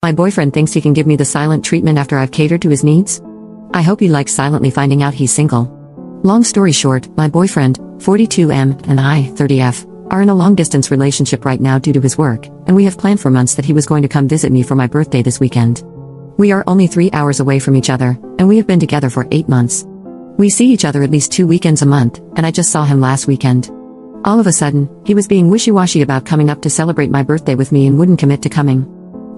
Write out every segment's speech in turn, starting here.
My boyfriend thinks he can give me the silent treatment after I've catered to his needs? I hope he likes silently finding out he's single. Long story short, my boyfriend, 42M, and I, 30F, are in a long-distance relationship right now due to his work, and we have planned for months that he was going to come visit me for my birthday this weekend. We are only 3 hours away from each other, and we have been together for 8 months. We see each other at least 2 weekends a month, and I just saw him last weekend. All of a sudden, he was being wishy-washy about coming up to celebrate my birthday with me and wouldn't commit to coming.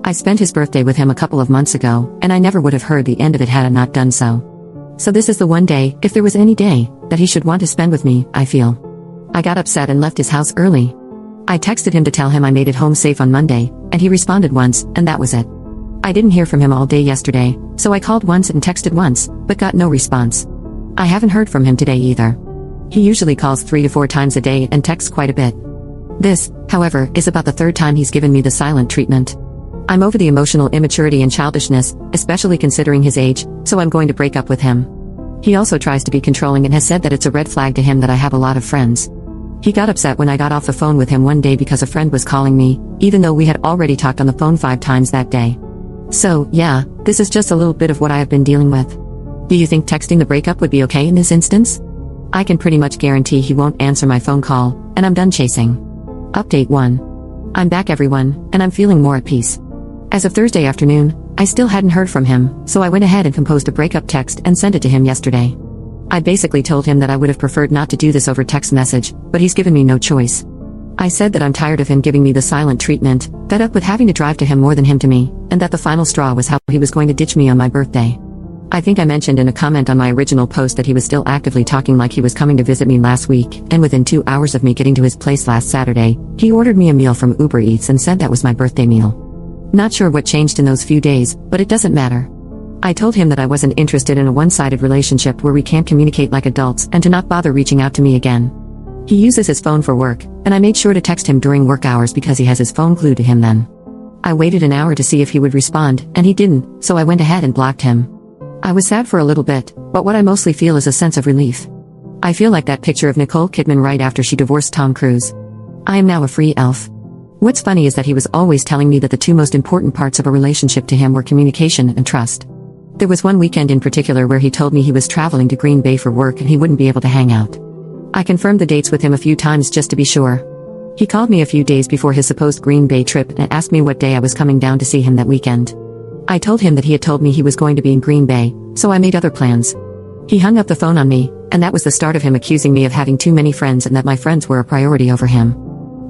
I spent his birthday with him a couple of months ago, and I never would have heard the end of it had I not done so. So this is the one day, if there was any day, that he should want to spend with me, I feel. I got upset and left his house early. I texted him to tell him I made it home safe on Monday, and he responded once, and that was it. I didn't hear from him all day yesterday, so I called once and texted once, but got no response. I haven't heard from him today either. He usually calls 3 to 4 times a day and texts quite a bit. This, however, is about the 3rd time he's given me the silent treatment. I'm over the emotional immaturity and childishness, especially considering his age, so I'm going to break up with him. He also tries to be controlling and has said that it's a red flag to him that I have a lot of friends. He got upset when I got off the phone with him one day because a friend was calling me, even though we had already talked on the phone 5 times that day. So, yeah, this is just a little bit of what I have been dealing with. Do you think texting the breakup would be okay in this instance? I can pretty much guarantee he won't answer my phone call, and I'm done chasing. Update 1. I'm back everyone, and I'm feeling more at peace. As of Thursday afternoon, I still hadn't heard from him, so I went ahead and composed a breakup text and sent it to him yesterday. I basically told him that I would have preferred not to do this over text message, but he's given me no choice. I said that I'm tired of him giving me the silent treatment, fed up with having to drive to him more than him to me, and that the final straw was how he was going to ditch me on my birthday. I think I mentioned in a comment on my original post that he was still actively talking like he was coming to visit me last week, and within 2 hours of me getting to his place last Saturday, he ordered me a meal from Uber Eats and said that was my birthday meal. Not sure what changed in those few days, but it doesn't matter. I told him that I wasn't interested in a one-sided relationship where we can't communicate like adults and to not bother reaching out to me again. He uses his phone for work, and I made sure to text him during work hours because he has his phone glued to him then. I waited an hour to see if he would respond, and he didn't, so I went ahead and blocked him. I was sad for a little bit, but what I mostly feel is a sense of relief. I feel like that picture of Nicole Kidman right after she divorced Tom Cruise. I am now a free elf. What's funny is that he was always telling me that the 2 most important parts of a relationship to him were communication and trust. There was one weekend in particular where he told me he was traveling to Green Bay for work and he wouldn't be able to hang out. I confirmed the dates with him a few times just to be sure. He called me a few days before his supposed Green Bay trip and asked me what day I was coming down to see him that weekend. I told him that he had told me he was going to be in Green Bay, so I made other plans. He hung up the phone on me, and that was the start of him accusing me of having too many friends and that my friends were a priority over him.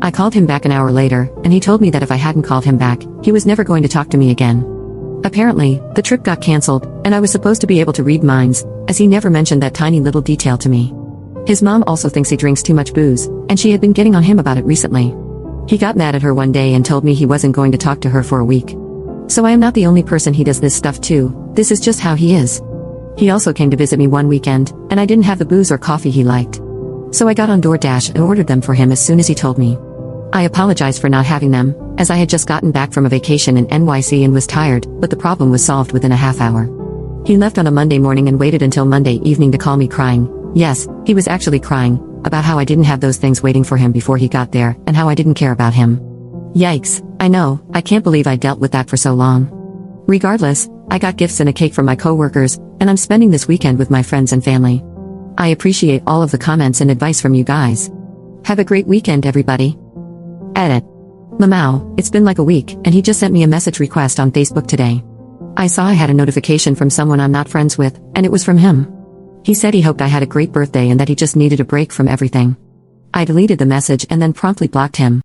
I called him back an hour later, and he told me that if I hadn't called him back, he was never going to talk to me again. Apparently, the trip got cancelled, and I was supposed to be able to read minds, as he never mentioned that tiny little detail to me. His mom also thinks he drinks too much booze, and she had been getting on him about it recently. He got mad at her one day and told me he wasn't going to talk to her for a week. So I am not the only person he does this stuff to, this is just how he is. He also came to visit me one weekend, and I didn't have the booze or coffee he liked. So I got on DoorDash and ordered them for him as soon as he told me. I apologized for not having them, as I had just gotten back from a vacation in NYC and was tired, but the problem was solved within a half hour. He left on a Monday morning and waited until Monday evening to call me crying. Yes, he was actually crying, about how I didn't have those things waiting for him before he got there, and how I didn't care about him. Yikes, I know, I can't believe I dealt with that for so long. Regardless, I got gifts and a cake from my coworkers, and I'm spending this weekend with my friends and family. I appreciate all of the comments and advice from you guys. Have a great weekend everybody. Edit. Lamau, it's been like a week, and he just sent me a message request on Facebook today. I saw I had a notification from someone I'm not friends with, and it was from him. He said he hoped I had a great birthday and that he just needed a break from everything. I deleted the message and then promptly blocked him.